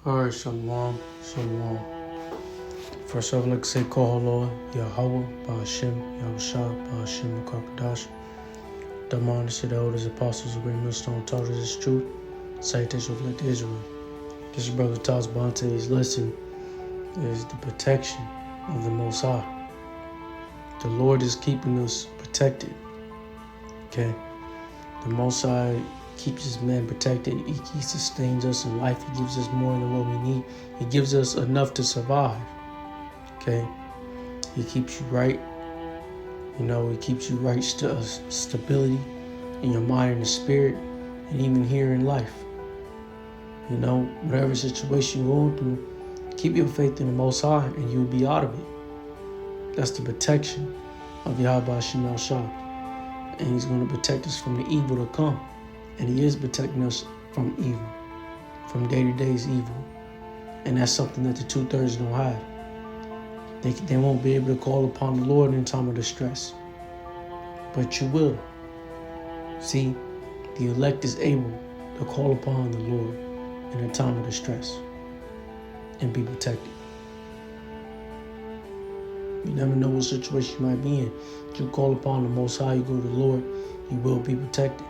Alright, Shalom, Shalom. First I would like to say, Kohalo, Yahweh, Ba'ashem, Yahushua, Ba'ashem, Kakadash. Daman, to the elders, apostles, great millstone, taught us this truth. Citation of to Israel. This is Brother Taz Bonte's lesson is the protection of the Most High. The Lord is keeping us protected. Okay? The Most High keeps his men protected. He sustains us in life. He gives us more than what we need. He gives us enough to survive. Okay? He keeps you right. He keeps you right stability in your mind and the spirit, and even here in life. Whatever situation you're going through, keep your faith in the Most High and you'll be out of it. That's the protection of Yahweh Shema Shah. And he's going to protect us from the evil to come. And he is protecting us from evil, from day-to-day's evil. And that's something that the two-thirds don't have. They won't be able to call upon the Lord in time of distress. But you will. See, the elect is able to call upon the Lord in a time of distress and be protected. You never know what situation you might be in. If you call upon the Most High, you go to the Lord, you will be protected.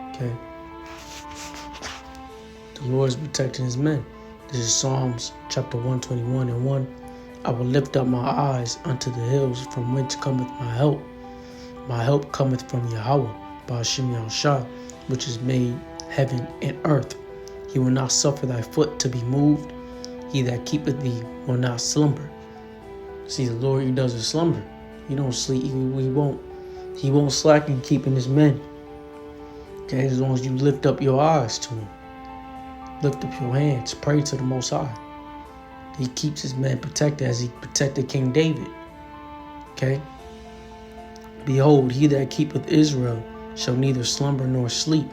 Okay? The Lord is protecting his men. This is Psalms chapter 121 and 1. I will lift up my eyes unto the hills from whence cometh my help. My help cometh from Yahweh, Ba'ashem Yahushua, which has made heaven and earth. He will not suffer thy foot to be moved. He that keepeth thee will not slumber. See, the Lord, he doesn't slumber. He don't sleep. He won't slacken keeping his men. Okay, as long as you lift up your eyes to him. Lift up your hands. Pray to the Most High. He keeps his men protected as he protected King David. Okay? Behold, he that keepeth Israel shall neither slumber nor sleep.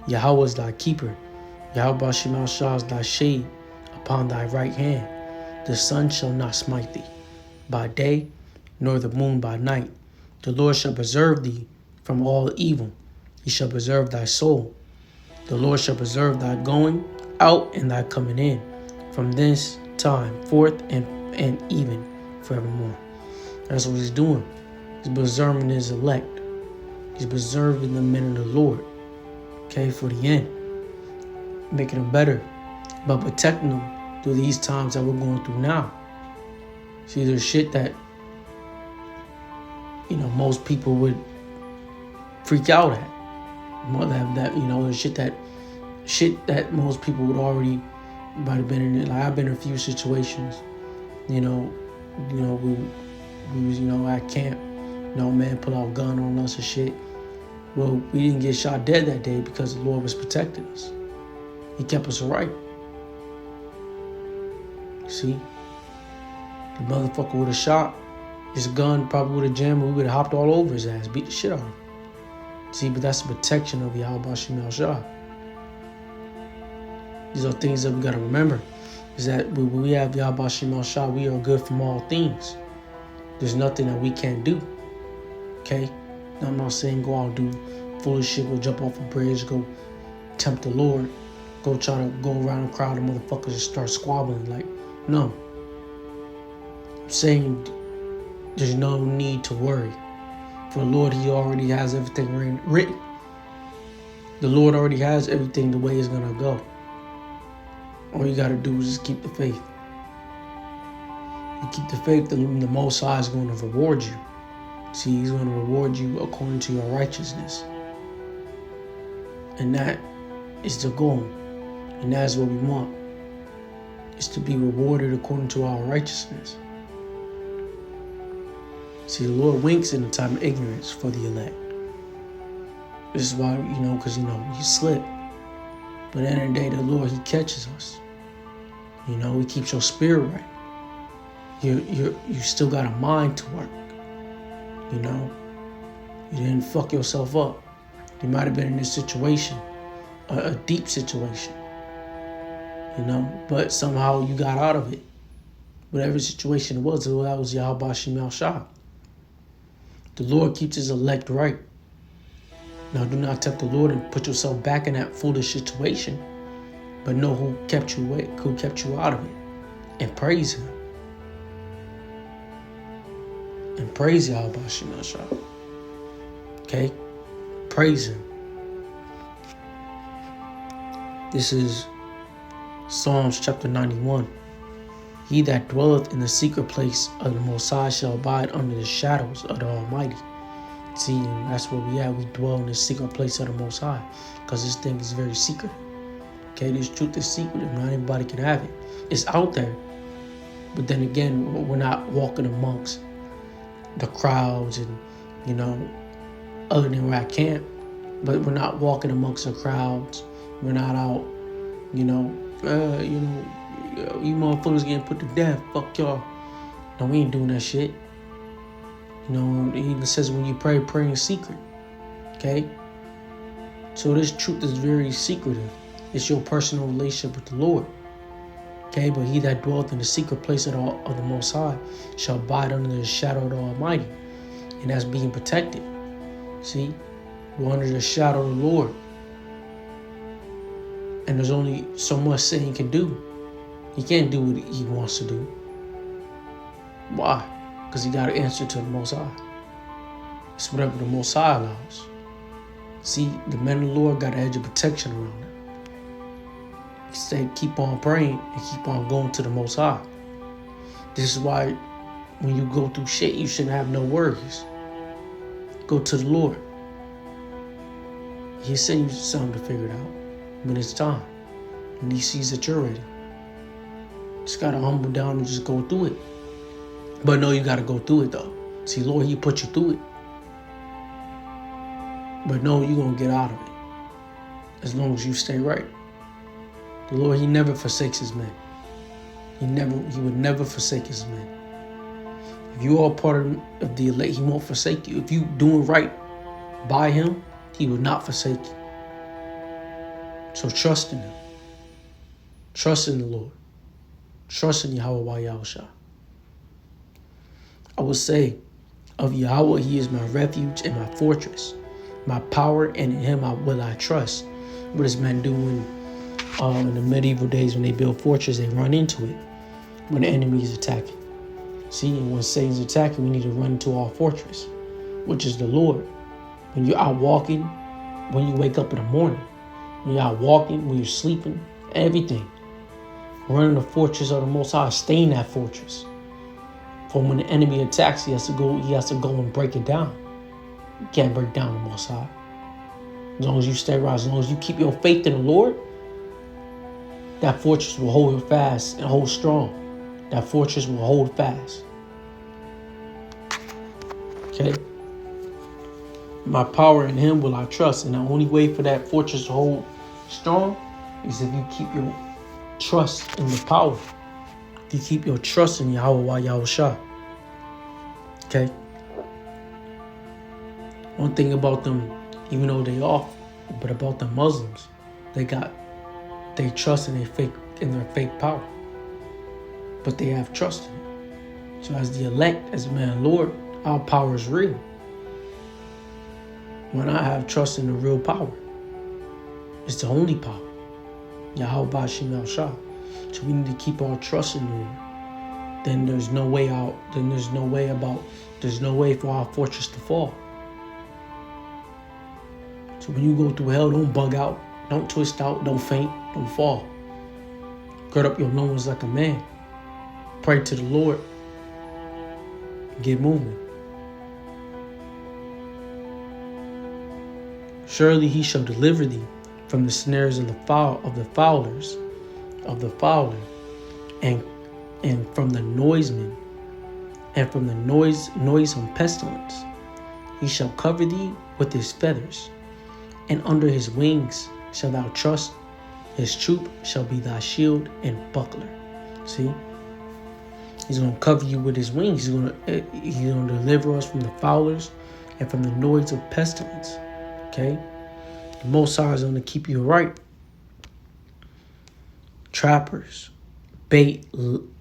Yahweh is thy keeper. Yahweh Shema Shah is thy shade upon thy right hand. The sun shall not smite thee by day, nor the moon by night. The Lord shall preserve thee from all evil. He shall preserve thy soul. The Lord shall preserve thy going out and thy coming in, from this time forth and even forevermore. That's what he's doing. He's preserving his elect. He's preserving the men of the Lord. Okay, for the end. Making them better. But protecting them through these times that we're going through now. See, there's shit that, most people would freak out at. There's shit that most people would already might have been in it. Like, I've been in a few situations, we was, at camp, man put out a gun on us and shit. Well, we didn't get shot dead that day because the Lord was protecting us. He kept us right. See? The motherfucker would have shot his gun, probably would have jammed, and we would have hopped all over his ass, beat the shit out of him. See, but that's the protection of Yahweh Shema Shah. These are things that we got to remember. Is that when we have Yahweh Shema Shah, we are good from all things. There's nothing that we can't do. Okay? Now, I'm not saying go out and do foolish shit, go jump off a bridge, go tempt the Lord, go try to go around a crowd of motherfuckers and start squabbling. Like, no. I'm saying there's no need to worry. For the Lord, he already has everything written. The Lord already has everything the way it's going to go. All you got to do is just keep the faith. You keep the faith, the Most High is going to reward you. See, he's going to reward you according to your righteousness. And that is the goal. And that's what we want. Is to be rewarded according to our righteousness. See, the Lord winks in the time of ignorance for the elect. This is why, because, you slip. But at the end of the day, the Lord, he catches us. He keeps your spirit right. You still got a mind to work. You didn't fuck yourself up. You might have been in this situation, a deep situation. But somehow you got out of it. Whatever situation it was, that was Yahweh Shema Shah. The Lord keeps his elect right. Now, do not tempt the Lord and put yourself back in that foolish situation. but know who kept you away, who kept you out of it, and praise him. And praise Yahweh Bashim Yahshua. Okay? Praise him. This is Psalms chapter 91. He that dwelleth in the secret place of the Most High shall abide under the shadows of the Almighty. See, and that's where we at. We dwell in the secret place of the Most High, because this thing is very secret. Okay, this truth is secretive. Not everybody can have it. It's out there. But then again, we're not walking amongst the crowds and, other than where I camp. But we're not walking amongst the crowds. We're not out, you motherfuckers getting put to death. Fuck y'all. No, we ain't doing that shit. It even says when you pray, pray in secret. Okay? So this truth is very secretive. It's your personal relationship with the Lord. Okay? But he that dwelleth in the secret place of the Most High shall abide under the shadow of the Almighty. And that's being protected. See? We're under the shadow of the Lord. And there's only so much Satan can do. He can't do what he wants to do. Why? Because he got to answer to the Most High. It's whatever the Most High allows. See, the men of the Lord got an edge of protection around them. Say, keep on praying and keep on going to the Most High. This is why when you go through shit, you shouldn't have no worries. Go to the Lord. He'll send you something to figure it out when it's time. When he sees that you're ready. Just got to humble down and just go through it. But no, you got to go through it though. See, Lord, he put you through it. But no, you're going to get out of it. As long as you stay right. The Lord, he never forsakes his men. He would never forsake his men. If you are part of the elect, he won't forsake you. If you doing right by him, he will not forsake you. So trust in him. Trust in the Lord. Trust in Yahweh Yahushua. I will say of Yahweh, he is my refuge and my fortress, my power, and in him will I trust. What does man do in the medieval days when they build fortress, they run into it when the enemy is attacking. See, and when Satan's attacking, we need to run into our fortress, which is the Lord. When you're out walking, when you wake up in the morning, when you're out walking, when you're sleeping, everything. Run in the fortress of the Most High, stay in that fortress. For when the enemy attacks, he has to go and break it down. You can't break down the Most High. As long as you stay right, as long as you keep your faith in the Lord, that fortress will hold fast and hold strong. That fortress will hold fast. Okay? My power in him will I trust. And the only way for that fortress to hold strong is if you keep your trust in the power. If you keep your trust in Yahweh Yahushua. Okay? One thing about them, even though they off, but about the Muslims, they trust in their fake power. But they have trust in it. So as the elect, as the man of the Lord, our power is real. When I have trust in the real power, it's the only power. Yahweh Bashim Yahshua. So we need to keep our trust in the Lord. Then there's no way out. Then there's no way for our fortress to fall. So when you go through hell, don't bug out. Don't twist out. Don't faint. Don't fall. Gird up your loins like a man. Pray to the Lord. Get moving. Surely he shall deliver thee from the snares of the fowlers, and from the noisemen, and from the noisome pestilence. He shall cover thee with his feathers, and under his wings shalt thou trust. His troop shall be thy shield and buckler. See? He's going to cover you with his wings. He's going to deliver us from the fowlers and from the noise of pestilence. Okay? The Most High is going to keep you right. Trappers, bait,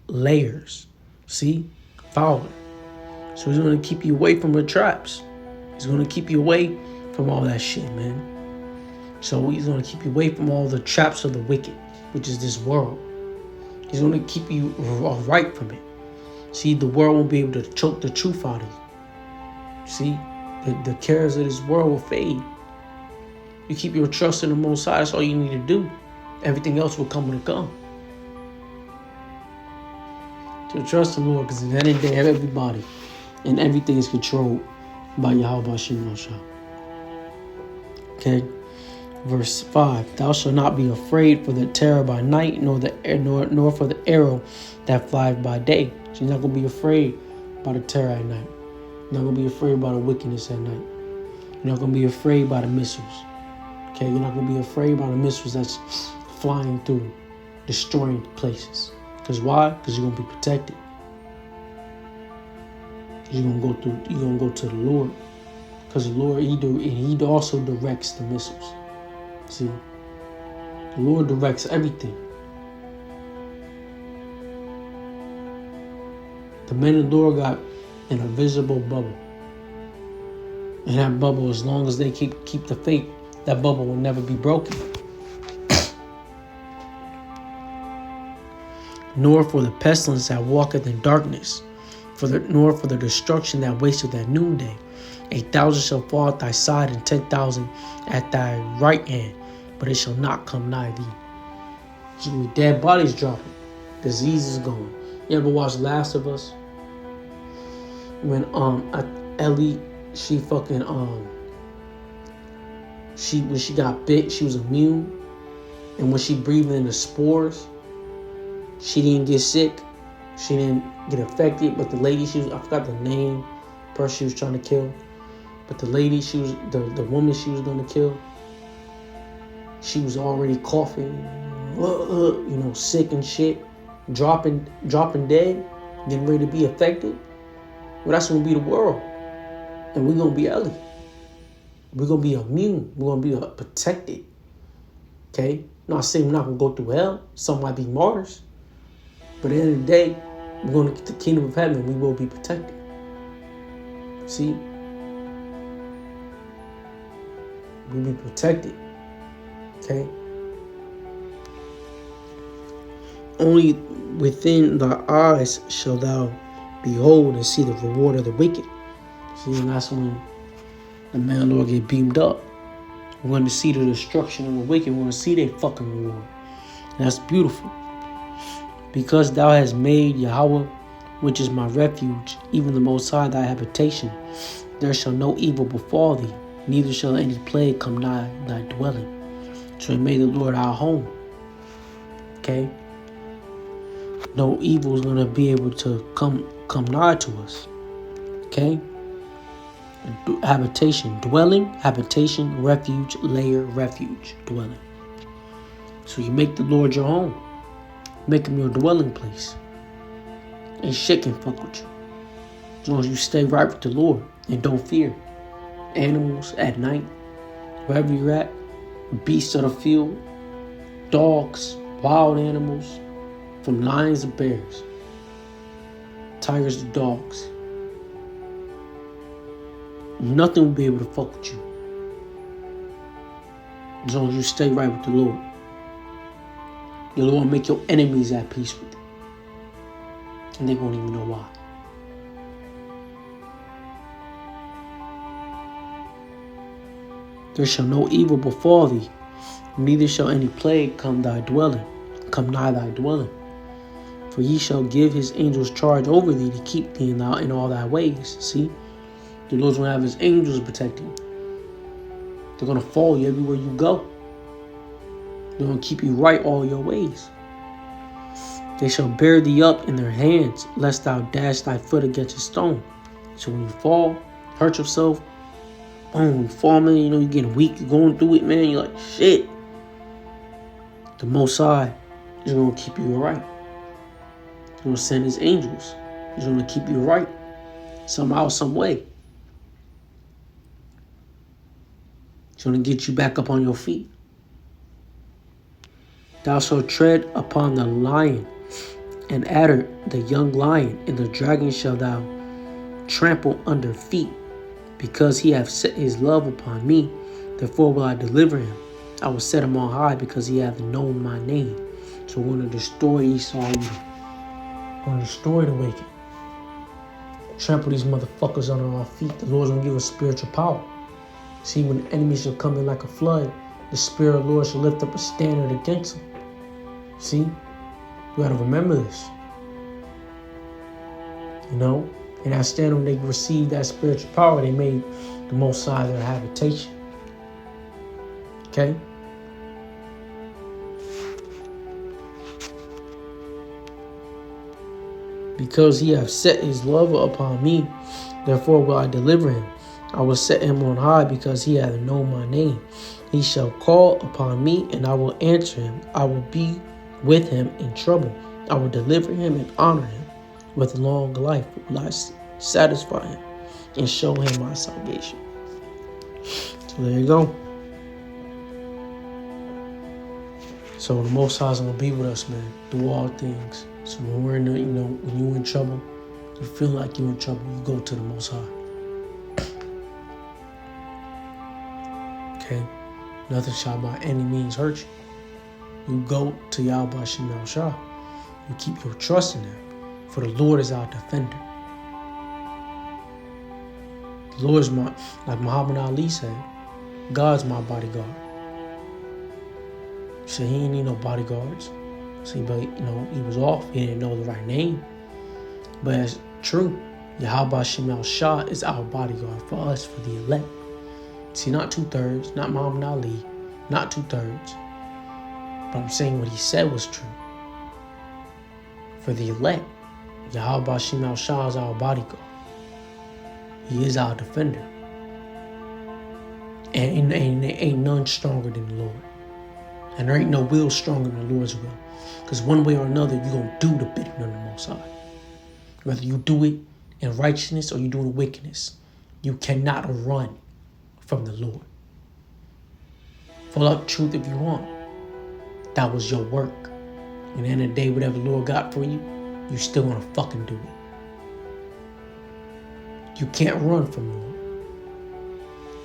layers. See? Fowler. So he's going to keep you away from the traps. He's going to keep you away from all that shit, man. So he's going to keep you away from all the traps of the wicked. which is this world. He's going to keep you right from it. See, the world won't be able to choke the truth out of you. See, the cares of this world will fade. You keep your trust in the Most High. That's all you need to do. Everything else will come when it comes. So trust the Lord, because at the end of the day, everybody and everything is controlled by Yahweh Bashim Moshe. Okay? Verse 5, thou shalt not be afraid for the terror by night, nor for the arrow that flies by day. So you're not going to be afraid by the terror at night. You're not going to be afraid by the wickedness at night. You're not going to be afraid by the missiles. Okay, you're not going to be afraid by the missiles that's flying through, destroying places. Because why? Because you're going to be protected. You're going to go to the Lord. Because the Lord, He also directs the missiles. See, the Lord directs everything. The men of the Lord got an invisible bubble. And that bubble, as long as they keep the faith, that bubble will never be broken. Nor for the pestilence that walketh in darkness, nor for the destruction that wasteth at noonday. 1,000 shall fall at thy side, and 10,000 at thy right hand, but it shall not come nigh thee. So dead bodies dropping, disease is going. You ever watch Last of Us? When Ellie, she fucking when she got bit, she was immune, and when she breathed in the spores, she didn't get sick, she didn't get affected. But the lady, I forgot the name, person she was trying to kill. But the lady, the woman she was going to kill, she was already coughing, sick and shit, dropping dead, getting ready to be affected. Well, that's going to be the world. And we're going to be Ellie. We're going to be immune. We're going to be protected. Okay? Not saying we're not going to go through hell. Some might be martyrs. But at the end of the day, we're going to get the kingdom of heaven. We will be protected. See? We'll be protected. Okay? Only within thy eyes shalt thou behold and see the reward of the wicked. See, and that's when the man of the Lord get beamed up. We're going to see the destruction of the wicked. We're going to see their fucking reward. And that's beautiful. Because thou hast made Yahweh, which is my refuge, even the Most High thy habitation, there shall no evil befall thee, neither shall any plague come nigh thy dwelling. So he made the Lord our home. Okay? No evil is going to be able to come nigh to us. Okay? Habitation, dwelling, habitation, refuge, lair, refuge, dwelling. So you make the Lord your home. Make him your dwelling place. And shit can fuck with you. As long as you stay right with the Lord and don't fear animals at night, wherever you're at, beasts of the field, dogs, wild animals, from lions to bears, tigers to dogs. Nothing will be able to fuck with you as long as you stay right with the Lord. The Lord will make your enemies at peace with you, and they won't even know why. There shall no evil befall thee, neither shall any plague come nigh thy dwelling. For he shall give his angels charge over thee to keep thee in all thy ways. See? The Lord's going to have his angels protect you. They're going to follow you everywhere you go. They're going to keep you right all your ways. They shall bear thee up in their hands, lest thou dash thy foot against a stone. So when you fall, hurt yourself, boom, you fall, man, you're getting weak, you're going through it, man, you're like, shit. The Most High is going to keep you right. He's going to send his angels. He's going to keep you right. Somehow, some way. He's going to get you back up on your feet. Thou shalt tread upon the lion and adder, the young lion, and the dragon shall thou trample under feet. Because he hath set his love upon me, therefore will I deliver him. I will set him on high, because he hath known my name. So we're going to destroy Esau. We're going to destroy the wicked. Trample these motherfuckers under our feet. The Lord's going to give us spiritual power. See, when the enemy shall come in like a flood, the Spirit of the Lord shall lift up a standard against them. See? We got to remember this. You know? And that standard, when they received that spiritual power, they made the Most High their habitation. Okay? Because he hath set his love upon me, therefore will I deliver him. I will set him on high because he hath known my name. He shall call upon me, and I will answer him. I will be with him in trouble. I will deliver him and honor him. With long life will I satisfy him and show him my salvation. So there you go. So the Most High is going to be with us, man, through all things. So when we're in the, when you're in trouble, you feel like you're in trouble, you go to the Most High. Okay? Nothing shall by any means hurt you. You go to Yahweh Shem Shah. You keep your trust in him, for the Lord is our defender. The Lord is my, like Muhammad Ali said, God's my bodyguard. He said he ain't need no bodyguards. See, but he was off. He didn't know the right name. But it's true. Yahweh Shem Shah is our bodyguard for us, for the elect. See, not 2/3, not Muhammad Ali, not 2/3. But I'm saying what he said was true. For the elect, Yahweh Shem Shah is our bodyguard. He is our defender. And there ain't none stronger than the Lord. And there ain't no will stronger than the Lord's will. Because one way or another, you're going to do the bidding of the Most High. Whether you do it in righteousness or you do it in wickedness, you cannot run from the Lord. Full up truth if you want. That was your work. And at the end of the day, whatever the Lord got for you, you still going to fucking do it. You can't run from the Lord.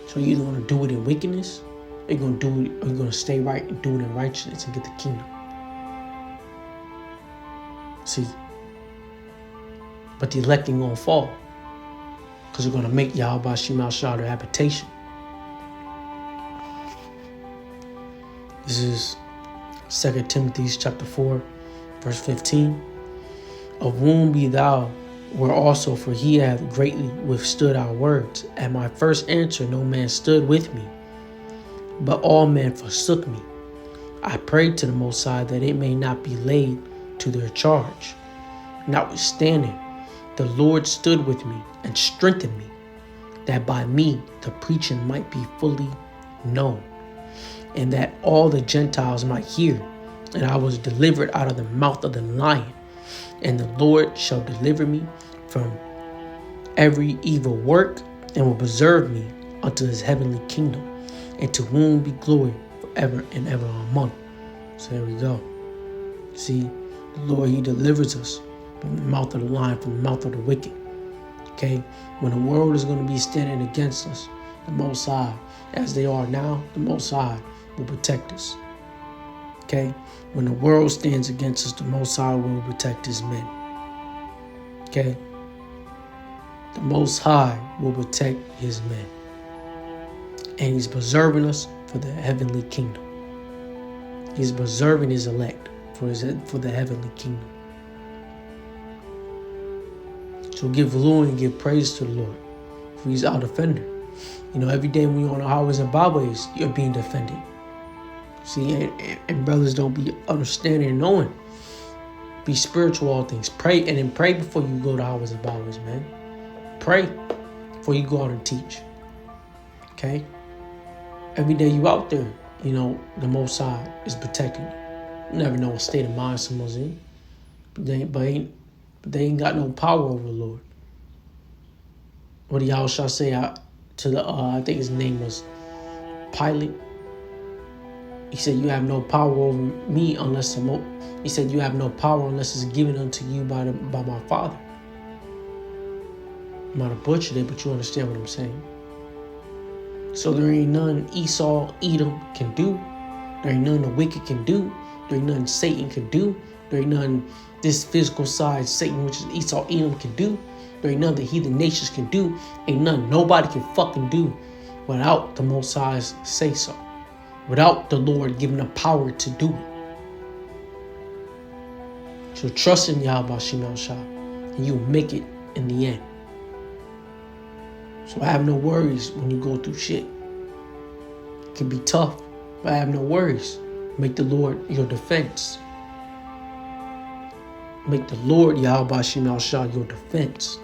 So you're either going to do it in wickedness, or you're going to do it, or you're going to stay right and do it in righteousness and get the kingdom. See, but the elect ain't going to fall, because they're going to make Yahweh Shem Shah their habitation. This is 2 Timothy chapter 4, verse 15. Of whom be thou were also, for he hath greatly withstood our words. At my first answer no man stood with me, but all men forsook me. I prayed to the Most High that it may not be laid to their charge. Notwithstanding, the Lord stood with me and strengthened me, that by me the preaching might be fully known, and that all the Gentiles might hear. And I was delivered out of the mouth of the lion, and the Lord shall deliver me from every evil work, and will preserve me unto his heavenly kingdom, and to whom be glory forever and ever. Amen. So there we go. See, the Lord, he delivers us from the mouth of the lion, from the mouth of the wicked. Okay? When the world is going to be standing against us, the Most High, as they are now, the Most High will protect us. Okay? When the world stands against us, the Most High will protect his men. Okay? The Most High will protect his men. And he's preserving us for the heavenly kingdom. He's preserving his elect for the heavenly kingdom. So give glory and give praise to the Lord, for he's our defender. Every day when you're on the highways and byways, you're being defended. See, and brothers, don't be understanding and knowing. Be spiritual all things. Pray, and then pray before you go to highways and byways, man. Pray before you go out and teach. Okay? Every day you out there, the Most High is protecting you. You never know what state of mind someone's in. But they ain't got no power over the Lord. What did Yahushua say to the, I think his name was Pilate? He said, you have no power over me unless he said, you have no power unless it's given unto you by my Father. I'm not a butcher there, but you understand what I'm saying. So there ain't none Esau, Edom can do. There ain't none the wicked can do There ain't nothing Satan can do. There ain't nothing this physical side Satan, which is Esau, Edom, can do. There ain't nothing the heathen nations can do. Ain't nothing nobody can fucking do without the Most High's say so. Without the Lord giving the power to do it. So trust in Yahweh Shema Shah, and you'll make it in the end. So I have no worries when you go through shit. It can be tough, but I have no worries. Make the Lord your defense. Make the Lord Yahweh Shema Shah your defense.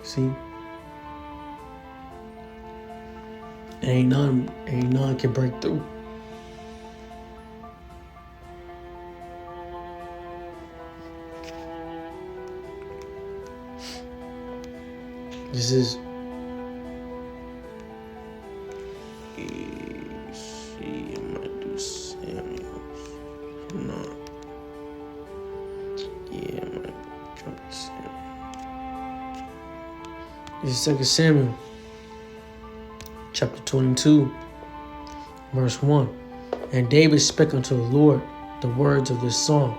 See? Ain't none can break through. This is This is 2 Samuel chapter 22, verse 1. And David spake unto the Lord the words of this song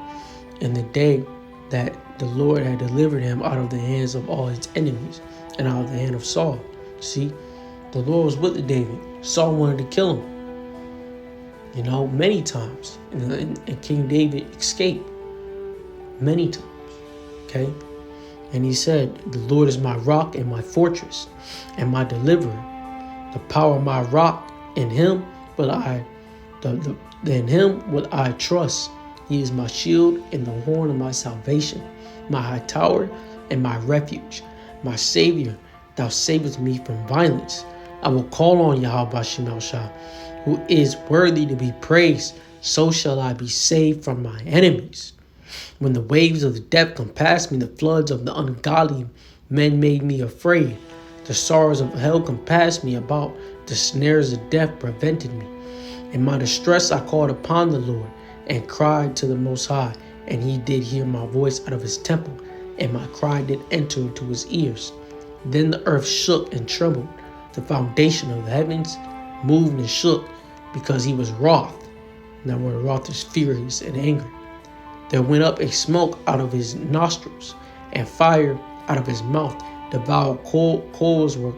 in the day that the Lord had delivered him out of the hands of all his enemies and out of the hand of Saul. See, the Lord was with David. Saul wanted to kill him, many times. And King David escaped many times, okay? And he said, the Lord is my rock and my fortress and my deliverer. The power of my rock, in him will I trust. He is my shield and the horn of my salvation, my high tower and my refuge, my Savior. Thou savest me from violence. I will call on Yahweh Shema Shah, who is worthy to be praised. So shall I be saved from my enemies. When the waves of the depth compassed me, the floods of the ungodly men made me afraid. The sorrows of hell compassed me about. The snares of death prevented me. In my distress I called upon the Lord and cried to the Most High, and he did hear my voice out of his temple, and my cry did enter into his ears. Then the earth shook and trembled. The foundation of the heavens moved and shook, because he was wroth. Now word wroth is furious and angry. There went up a smoke out of his nostrils, and fire out of his mouth. Devoured coals were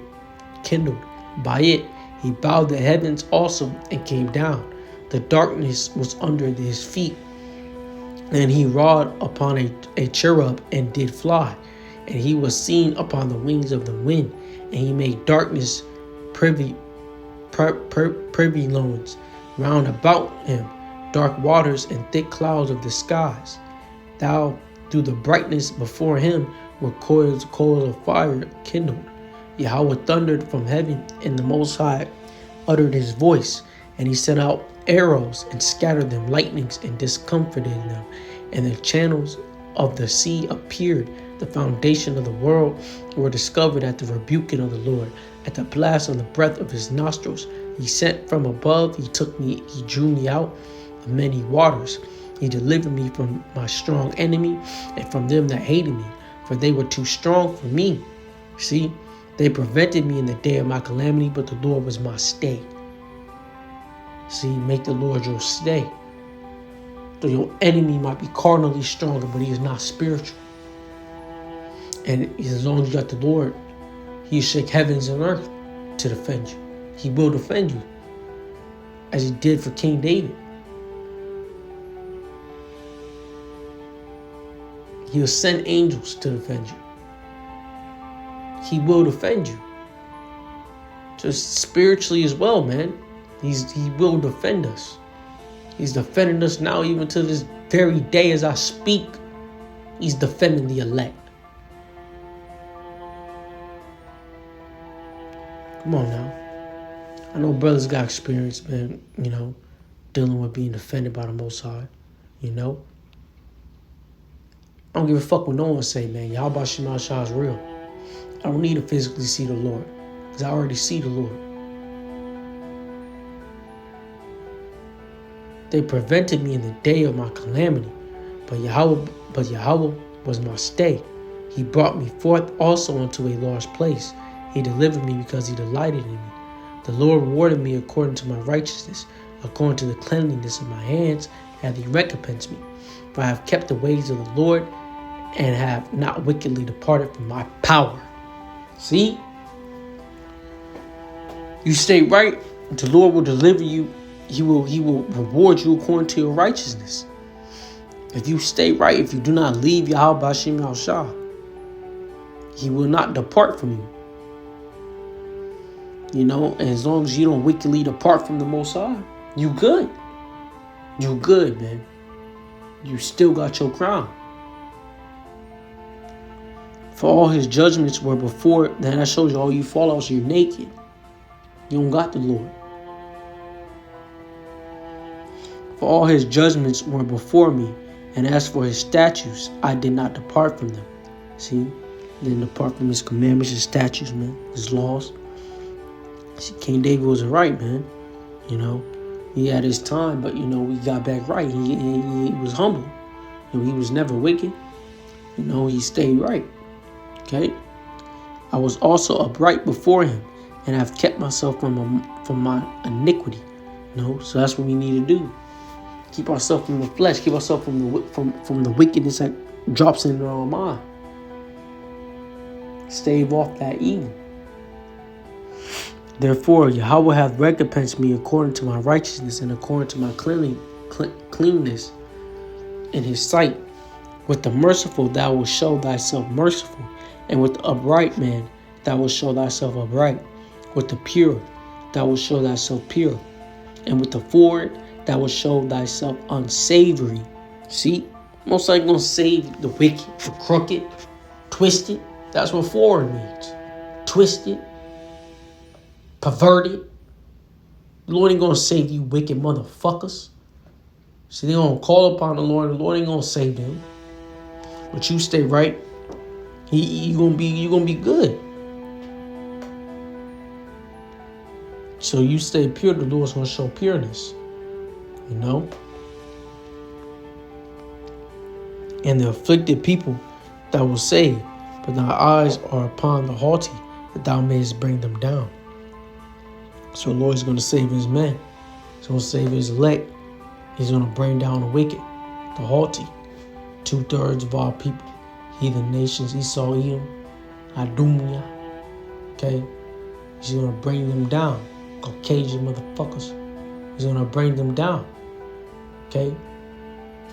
kindled. By it he bowed the heavens also and came down. The darkness was under his feet. And he rode upon a cherub and did fly. And he was seen upon the wings of the wind. And he made darkness privy loans round about him, dark waters and thick clouds of the skies. Thou, through the brightness before him, were coals of fire kindled. Yahweh thundered from heaven, and the Most High uttered his voice, and he sent out arrows and scattered them, lightnings and discomfited them. And the channels of the sea appeared. The foundation of the world were discovered at the rebuking of the Lord, at the blast of the breath of his nostrils. He sent from above, he took me, he drew me out of many waters. He delivered me from my strong enemy and from them that hated me, for they were too strong for me. See, they prevented me in the day of my calamity, but the Lord was my stay. See, make the Lord your stay. So your enemy might be carnally stronger, but he is not spiritual. And as long as you got the Lord, he'll shake heavens and earth to defend you. He will defend you, as he did for King David. He'll send angels to defend you. He will defend you. Just spiritually as well, man. He will defend us. He's defending us now, even to this very day as I speak. He's defending the elect. Come on now. I know brothers got experience, man, dealing with being defended by the Most High, I don't give a fuck what no one say, man. Yahweh Shema Shah is real. I don't need to physically see the Lord, because I already see the Lord. They prevented me in the day of my calamity, but Yahweh was my stay. He brought me forth also unto a large place. He delivered me because he delighted in me. The Lord rewarded me according to my righteousness, according to the cleanliness of my hands hath he recompensed me. For I have kept the ways of the Lord, and have not wickedly departed from my power. See? You stay right, the Lord will deliver you. He will reward you according to your righteousness. If you stay right, if you do not leave Yahweh B'Shem Yahushua, he will not depart from you. You know, and as long as you don't wickedly depart from the Most High, you good. You good, man. You still got your crown. For all his judgments were before, then that shows you all you fallouts, you're naked. You don't got the Lord. For all his judgments were before me, and as for his statutes, I did not depart from them. See, didn't depart from his commandments, his statutes, man, his laws. See, King David was right, man. You know, he had his time, but you know, he got back right. He was humble. You know, he was never wicked. You know, he stayed right. Okay. I was also upright before him, and I've kept myself from my iniquity. You know, so that's what we need to do. Keep ourselves from the flesh. Keep ourselves from the wickedness that drops into our mind. Stave off that evil. Therefore, Yahweh hath recompensed me according to my righteousness and according to my cleanness in his sight. With the merciful thou wilt show thyself merciful, and with the upright man thou wilt show thyself upright. With the pure thou wilt show thyself pure, and with the forward thou wilt show thyself unsavory. See, most likely gonna save the wicked, the crooked, twisted. That's what forward means. Twisted, perverted. The Lord ain't gonna save you wicked motherfuckers. See, they gonna call upon the Lord. The Lord ain't gonna save them. But you stay right. You gonna be good. So you stay pure. The Lord's gonna show pureness. You know. And the afflicted people that will save, but thy eyes are upon the haughty, that thou mayest bring them down. So the Lord is going to save his men. He's going to save his elect. He's going to bring down the wicked, the haughty. 2/3 of our people. Heathen nations, Esau, Edom, Adumia. Okay? He's going to bring them down. Caucasian motherfuckers. He's going to bring them down. Okay?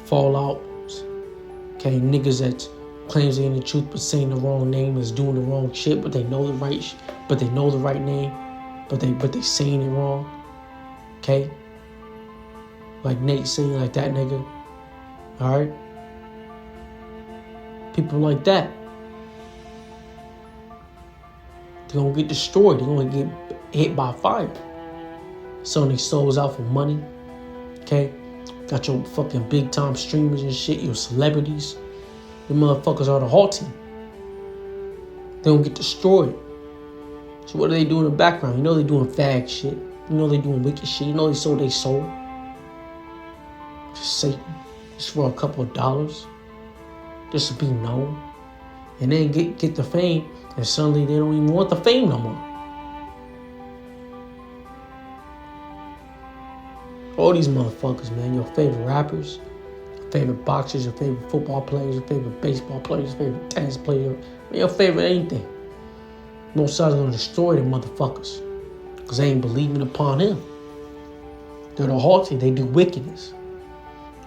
Fallouts. Okay? Niggas that claims they in the truth but saying the wrong name, is doing the wrong shit, but they know the right but they know the right name. But they saying it wrong. Okay? Like Nate saying like that nigga. Alright? People like that. They're gonna get destroyed. They're gonna get hit by fire. Selling their souls out for money. Okay? Got your fucking big time streamers and shit, your celebrities. The motherfuckers are the haughty. They don't get destroyed. So what do they do in the background? You know they doing fag shit. You know they doing wicked shit. You know they sold their soul. Just Satan. Just for a couple of dollars. Just to be known. And then get the fame. And suddenly they don't even want the fame no more. All these motherfuckers, man. Your favorite rappers. Your favorite boxers. Your favorite football players. Your favorite baseball players. Your favorite tennis player. Your favorite anything. Most sides are going to destroy them motherfuckers. Because they ain't believing upon him. They're the haughty. They do wickedness.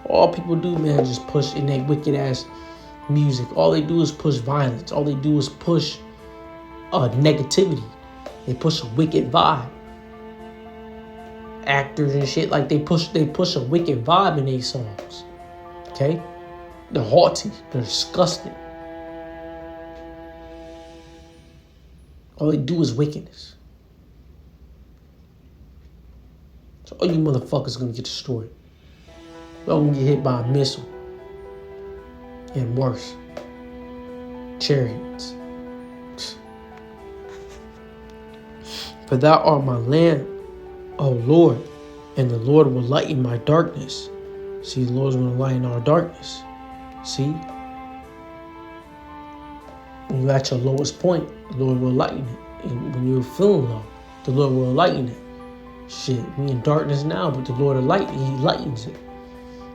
All people do, man, is just push in their wicked ass music. All they do is push violence. All they do is push negativity. They push a wicked vibe. Actors and shit, like they push a wicked vibe in their songs. Okay? They're haughty. They're disgusting. All they do is wickedness. So all you motherfuckers are gonna get destroyed. Y'all gonna get hit by a missile. And worse. Chariots. For thou art my lamp, O Lord, and the Lord will lighten my darkness. See, the Lord's gonna lighten our darkness. See? When you're at your lowest point, the Lord will lighten it. And when you're feeling low, the Lord will lighten it. Shit, we in darkness now, but the Lord will lighten. He lightens it.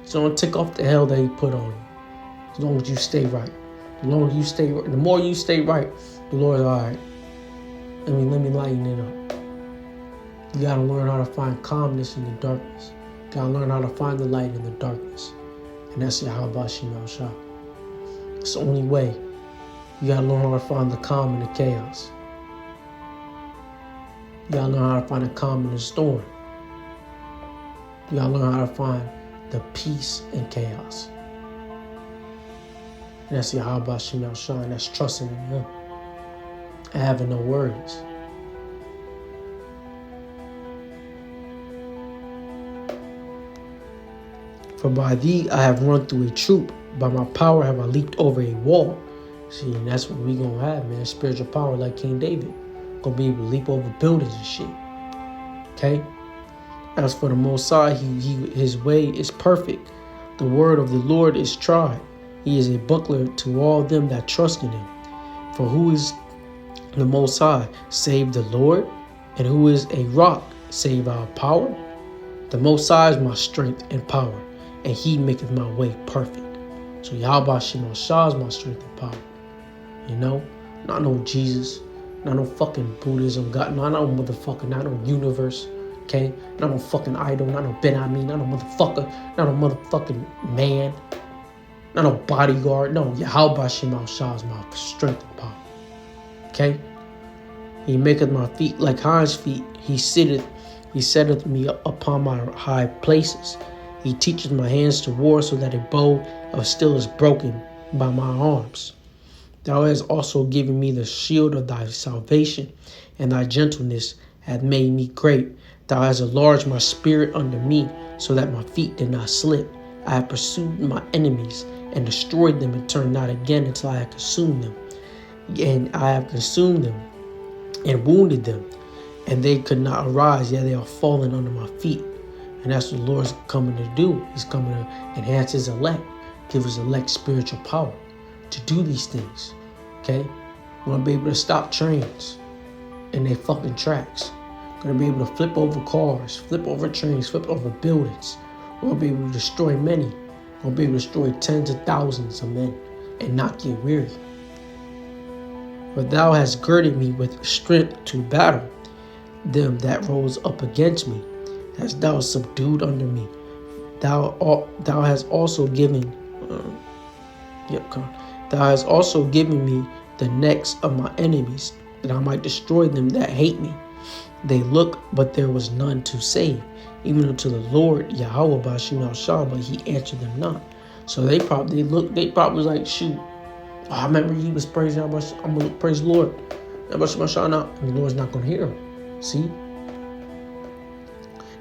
He's going to take off the hell that he put on you. As long as you stay right. The longer you stay right, the more you stay right, the Lord's all right. Let me lighten it up. You got to learn how to find calmness in the darkness. You got to learn how to find the light in the darkness. And that's Yahweh Shem Shah. It's the only way. You got to learn how to find the calm in the chaos. You got to learn how to find the calm in the storm. You got to learn how to find the peace in chaos. And that's Yahweh Shem Shah, and that's trusting in Him and having no worries. For by thee I have run through a troop, by my power have I leaped over a wall. See, and that's what we gonna have, man. Spiritual power like King David. Gonna be able to leap over buildings and shit. Okay? As for the Most High, his way is perfect. The word of the Lord is tried. He is a buckler to all them that trust in Him. For who is the Most High, save the Lord? And who is a rock, save our power? The Most High is my strength and power, and He maketh my way perfect. So Yahweh Shem Shah is my strength and power. You know? Not no Jesus. Not no fucking Buddhism. God, not no motherfucker. Not no universe. Okay? Not no fucking idol. Not no Ben Ami. Not no motherfucker. Not no motherfucking man. Not no bodyguard. No, Yahweh Shem Shah is my strength and power. Okay? He maketh my feet like hinds feet. He setteth me upon my high places. He teacheth my hands to war, so that a bow of steel is broken by my arms. Thou hast also given me the shield of thy salvation, and thy gentleness hath made me great. Thou hast enlarged my spirit under me, so that my feet did not slip. I have pursued my enemies and destroyed them, and turned not again until I had consumed them. And I have consumed them and wounded them, and they could not arise, yet they are fallen under my feet. And that's what the Lord's coming to do. He's coming to enhance His elect, give His elect spiritual power to do these things. Okay? We're going to be able to stop trains in their fucking tracks. We're going to be able to flip over cars, flip over trains, flip over buildings. We're going to be able to destroy many. We're going to be able to destroy tens of thousands of men and not get weary. For thou hast girded me with strength to battle them that rose up against me. Hast thou subdued under me. Thou hast also given Thou hast also given me the necks of my enemies, that I might destroy them that hate me. They look, but there was none to save, even unto the Lord Yahweh Bashim Shah, but He answered them not. So they probably was like, shoot, I remember he was praising, I'm gonna praise the Lord. And the Lord's not gonna hear him. See?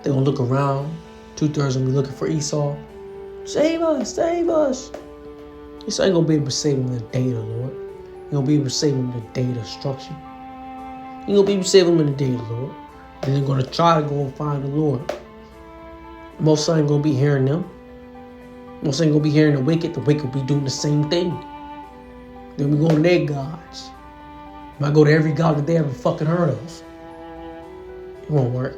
They're gonna look around. 2/3 gonna be looking for Esau. Save us, save us. Esau ain't gonna be able to save him in the day of the Lord. He gonna be able to save him in the day of destruction. He gonna be able to save him in the day of the Lord. And they're gonna try to go and find the Lord. Most ain't gonna be hearing them. Most ain't gonna be hearing the wicked. The wicked will be doing the same thing. Then we go to their gods. Might go to every god that they ever fucking heard of. It won't work.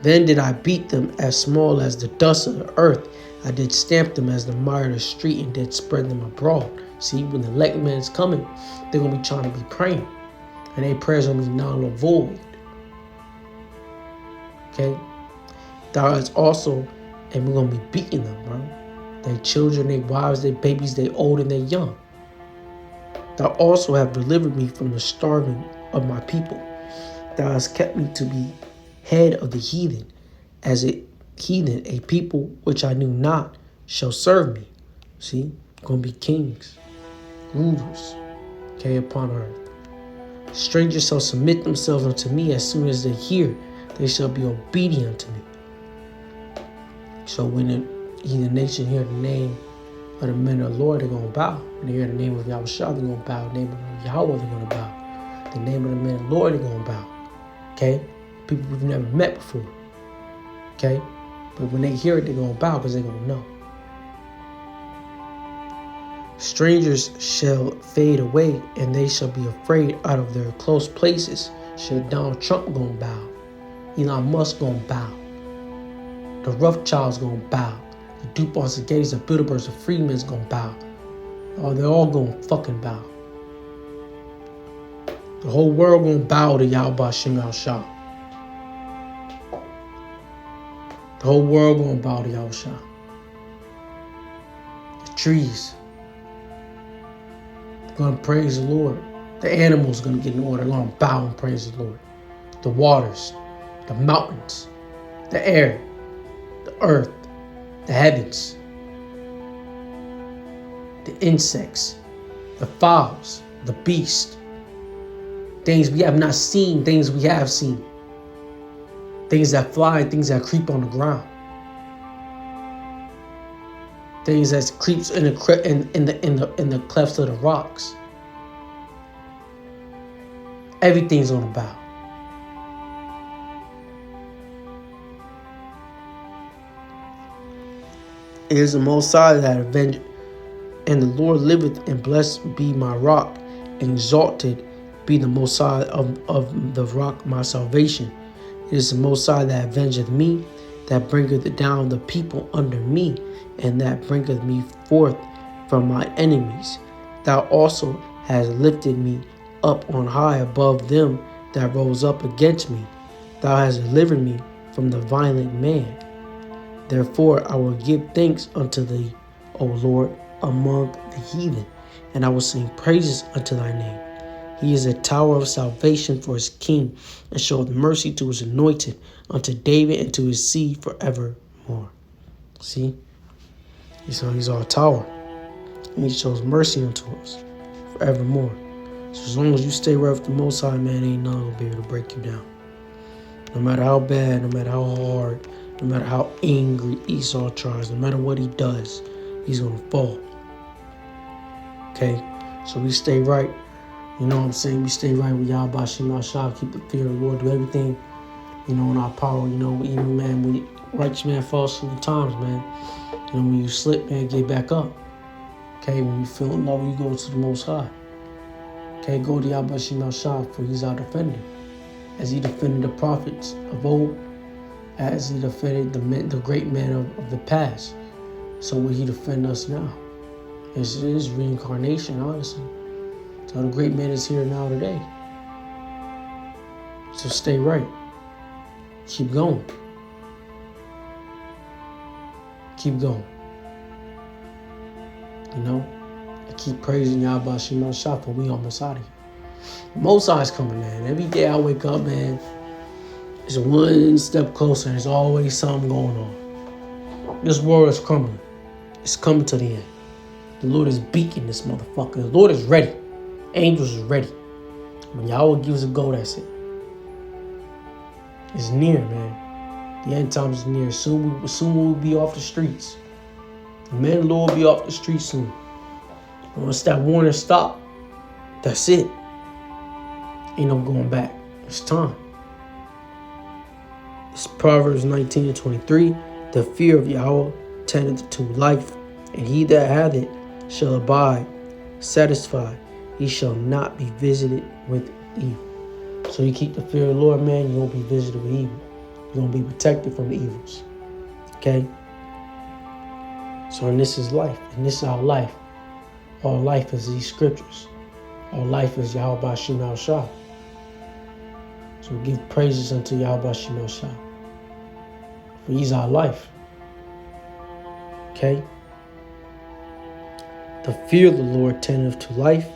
Then did I beat them as small as the dust of the earth. I did stamp them as the mire of the street, and did spread them abroad. See, when the elect man is coming, they're going to be trying to be praying. And their prayers are going to be null and void. Okay? Thou hast also, and we're going to be beating them, bro. Their children, their wives, their babies, their old and their young. Thou also have delivered me from the starving of my people. Thou hast kept me to be head of the heathen, as a heathen, a people which I knew not, shall serve me. See, gonna be kings, rulers, okay, upon earth. Strangers shall submit themselves unto me. As soon as they hear, they shall be obedient to me. So when the heathen nation hear the name of the men of the Lord, they're gonna bow. When they hear the name of Yahweh, they're gonna bow. The name of Yahweh, they're gonna bow. The name of the men of the Lord, they're gonna bow. Okay? People we've never met before. Okay? But when they hear it, they're going to bow because they're going to know. Strangers shall fade away, and they shall be afraid out of their close places. Shit, Donald Trump gonna bow. Elon Musk gonna bow. The Rothschilds gonna bow. The DuPonts, the Gators, the Bilderbergs, the Freemans gonna bow. Oh, they're all gonna fucking bow. The whole world gonna bow to Yahweh Bashim Yahushua. The whole world gonna bow to Yahushua. The trees gonna praise the Lord. The animals gonna get in order. They're gonna bow and praise the Lord. The waters, the mountains, the air, the earth, the heavens, the insects, the fowls, the beast, things we have not seen, things we have seen, things that fly, things that creep on the ground, things that creeps in the clefts of the rocks. Everything's on the bow. It is the Most High that avenged, and the Lord liveth, and blessed be my rock, and exalted be the Most High of the rock my salvation. It is the Most High that avengeth me, that bringeth down the people under me, and that bringeth me forth from my enemies. Thou also hast lifted me up on high above them that rose up against me. Thou hast delivered me from the violent man. Therefore I will give thanks unto thee, O Lord, among the heathen, and I will sing praises unto thy name. He is a tower of salvation for his king, and showeth mercy to his anointed, unto David and to his seed forevermore. See? So he's our tower, and he shows mercy unto us forevermore. So as long as you stay right with the Most High, man, ain't none gonna be able to break you down. No matter how bad, no matter how hard, no matter how angry Esau tries, no matter what he does, he's going to fall. Okay? So we stay right. You know what I'm saying? We stay right with Yahweh Bashim Yahushua. Keep the fear of the Lord. Do everything, you know, in our power. You know, even, man, when righteous man falls sometimes, man. You know, when you slip, man, get back up. Okay? When you feel low, you go to the Most High. Okay? Go to Yahweh Bashim Yahushua, for he's our defender. As he defended the prophets of old, as he defended the great men of the past. So will he defend us now? It's reincarnation, honestly. So the great man is here now today. So stay right. Keep going. Keep going. You know? And keep praising Yahweh Bashim Yahushua, for we almost out of here. Most High's coming, man. Every day I wake up, man, it's one step closer. There's always something going on. This world is crumbling. It's coming to the end. The Lord is beating this motherfucker. The Lord is ready. Angels is ready. When Yahweh gives a go, that's it. It's near, man. The end times is near. Soon we'll be off the streets. The man of the Lord will be off the streets soon. Once that warning stop, that's it. Ain't no going back. It's time. It's Proverbs 19:23. The fear of Yahweh tendeth to life, and he that hath it shall abide satisfied. He shall not be visited with evil. So you keep the fear of the Lord, man, you won't be visited with evil. You're going to be protected from the evils. Okay? So, and this is life. And this is our life. All life is these scriptures. All life is Yahweh Bashim Yahushua. So give praises unto Yahweh Bashim Yahushua. For he's our life. Okay? The fear of the Lord tendeth to life,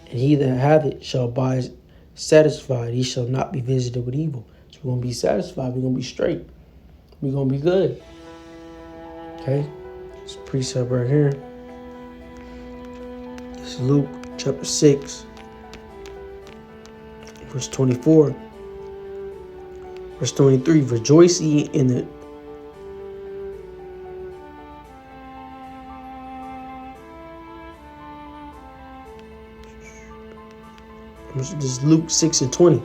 and he that hath it shall abide satisfied. He shall not be visited with evil. So we're going to be satisfied. We're going to be straight. We're going to be good. Okay? It's a precept right here. It's Luke chapter 6, verse 24. Verse 23. Rejoice ye in the This is Luke 6:20.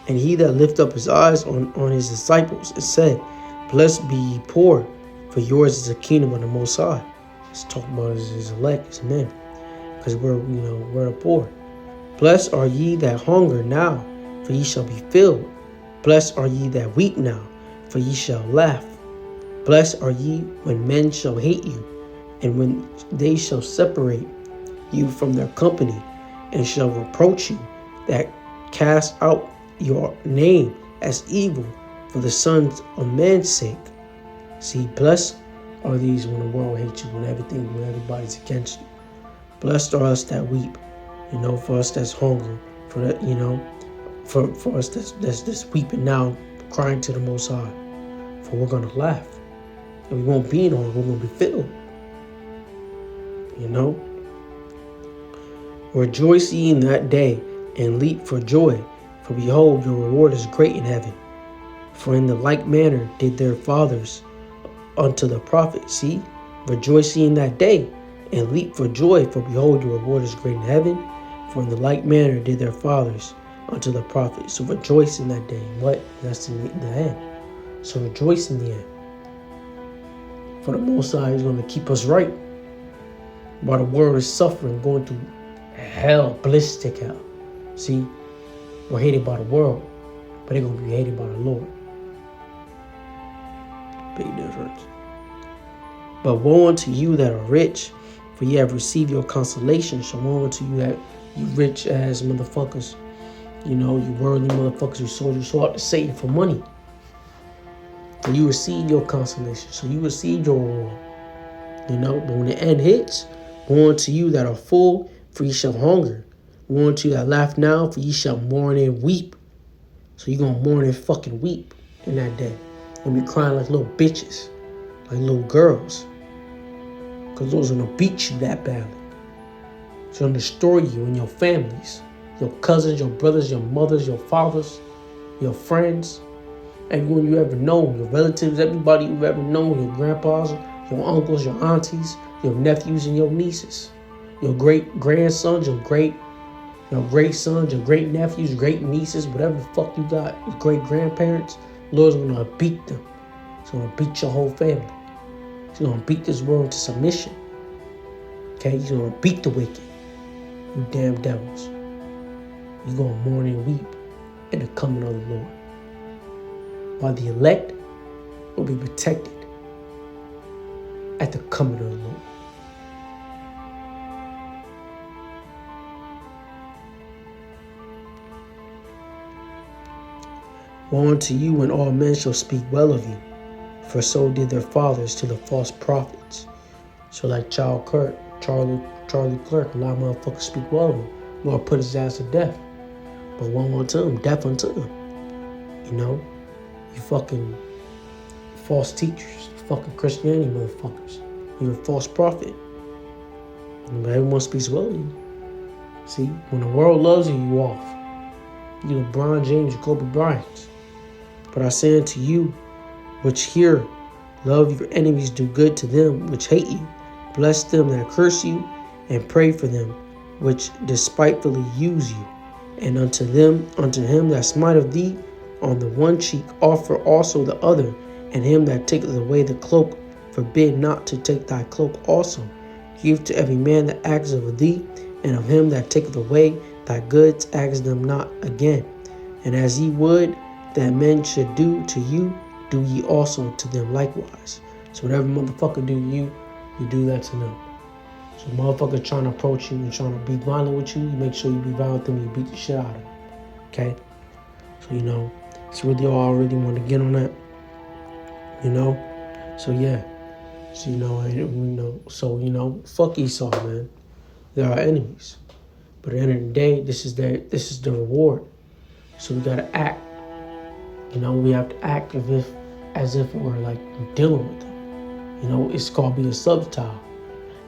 And he that lift up his eyes on his disciples, it said, Blessed be ye poor, for yours is the kingdom of the Most High. It's talking about his elect, his men, because we're the poor. Blessed are ye that hunger now, for ye shall be filled. Blessed are ye that weep now, for ye shall laugh. Blessed are ye when men shall hate you, and when they shall separate you from their company, and shall reproach you, that cast out your name as evil for the sons of men's sake. See, blessed are these when the world hates you, when everybody's against you. Blessed are us that weep, for us that's hungry, for that, for us that's weeping now, crying to the Most High. For we're gonna laugh, and we won't be in hunger, we're gonna be filled. Rejoice ye in that day, and leap for joy, for behold, your reward is great in heaven. For in the like manner did their fathers unto the prophets. See, rejoice ye in that day, and leap for joy, for behold, your reward is great in heaven. For in the like manner did their fathers unto the prophets. So rejoice in that day. What? That's in the end. So rejoice in the end. For the Most High is going to keep us right. While the world is suffering, going through hell, ballistic hell. See, we're hated by the world, but they're going to be hated by the Lord. Big difference. But woe unto you that are rich, for ye have received your consolation. So woe unto you that you rich ass motherfuckers. You worldly motherfuckers who sold your soul out to Satan for money. For you received your consolation. So you received your reward. But when the end hits, woe unto you that are full, for ye shall hunger. Woe unto you that laugh now, for ye shall mourn and weep. So you're going to mourn and fucking weep in that day. And be crying like little bitches, like little girls. Because those are going to beat you that badly. It's going to destroy you and your families. Your cousins, your brothers, your mothers, your fathers, your friends. Everyone you ever know, your relatives, everybody you've ever known, your grandpas, your uncles, your aunties, your nephews and your nieces. Your great grandsons, your great sons, your great nephews, great nieces, whatever the fuck you got, your great grandparents, Lord's gonna beat them. He's gonna beat your whole family. He's gonna beat this world into submission. Okay, he's gonna beat the wicked. You damn devils. You're gonna mourn and weep in the coming of the Lord. While the elect will be protected at the coming of the Lord. Woe unto you when all men shall speak well of you, for so did their fathers to the false prophets. So like Charlie Clerk, a lot of motherfuckers speak well of him. Lord put his ass to death. But woe unto him, death unto him. You fucking false teachers, you fucking Christianity motherfuckers. You're a false prophet. But everyone speaks well of you. See, when the world loves you, you off. You LeBron James, you Kobe Bryant. But I say unto you, which hear, love your enemies, do good to them which hate you, bless them that curse you, and pray for them which despitefully use you. And unto him that smiteth thee on the one cheek, offer also the other, and him that taketh away the cloak, forbid not to take thy cloak also. Give to every man that asketh of thee, and of him that taketh away thy goods ask them not again. And as ye would that men should do to you, do ye also to them likewise. So whatever motherfucker do to you, you do that to them. So motherfucker trying to approach you and trying to be violent with you, you make sure you be violent with them, you beat the shit out of them. Okay? So it's really all I really want to get on that. So yeah. So fuck Esau, man. They're our enemies. But at the end of the day, this is the reward. So we gotta act. We have to act as if we're like dealing with them. It's called being subtle.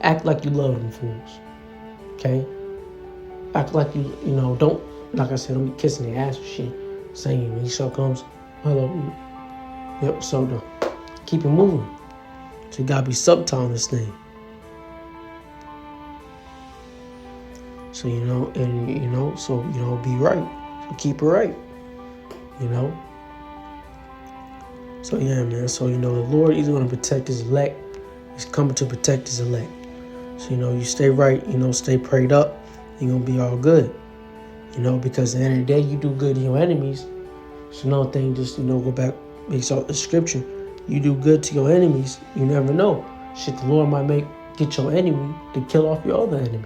Act like you love them fools. Okay? Act like you don't, like I said, don't be kissing their ass or shit. Saying when Esau comes, hello. Yep, so keep it moving. So you gotta be subtle in this thing. So, be right. So keep it right. So, yeah, man. So, the Lord is going to protect his elect. He's coming to protect his elect. So, you stay right, stay prayed up. You're going to be all good. Because at the end of the day, you do good to your enemies. It's another thing, just, go back, makes out the scripture. You do good to your enemies, you never know. Shit, the Lord might get your enemy to kill off your other enemy.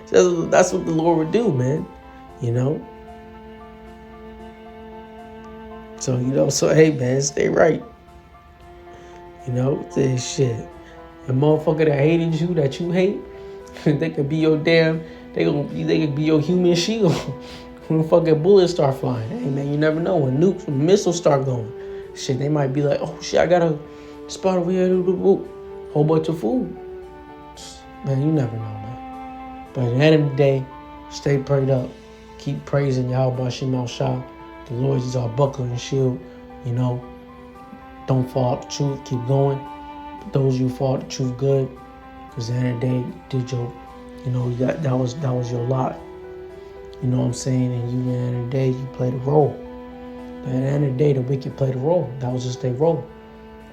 That's what the Lord would do, man. So hey, man, stay right. Say shit. The motherfucker that hated you, that you hate, they could be your they could be your human shield. When fucking bullets start flying, hey man, you never know. When missiles start going, shit, they might be like, oh shit, I got a spot over here, whole bunch of food. Man, you never know, man. But at the end of the day, stay prayed up. Keep praising Yahweh Bashim Al Shah. The Lord is our buckler and shield. Don't fall out the truth. Keep going. But those you fall out the truth, good. Because at the end of the day, you did your, that was your lot. You know what I'm saying? And you, at the end of the day, you played a role. But at the end of the day, the wicked played a role. That was just their role,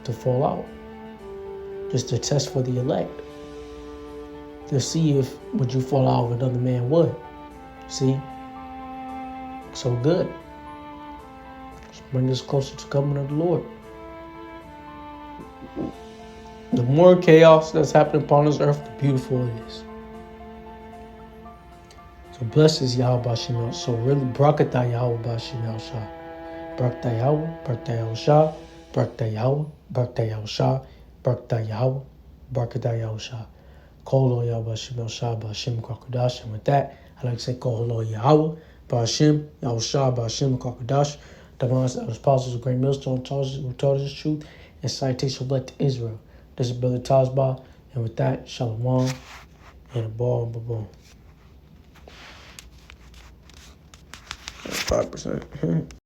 to fall out. Just to test for the elect. To see if would you fall out if another man would. See? So good. Let's bring us closer to coming of the Lord. The more chaos that's happening upon this earth, the beautiful it is. So blessed is Yahweh Bashim. So really, Brakatah Yahweh Bashim El Shah. Brakatah Yahweh, Brakatah El Shah, Brakatah Yahweh, Brakatah El Shah, Brakatah Yahweh, Brakatah El Shah. Kol Yahweh Bashim El Shah, Bashim Kwakadash. And with that, I like to say Kol Yahweh, Bashim, Yahweh Shah, Bashim Kwakadash. The monks of the apostles of Great Millstone who taught us this truth and citation led to Israel. This is Brother Tazbah. And with that, Shalom and a ball and boom. 5%.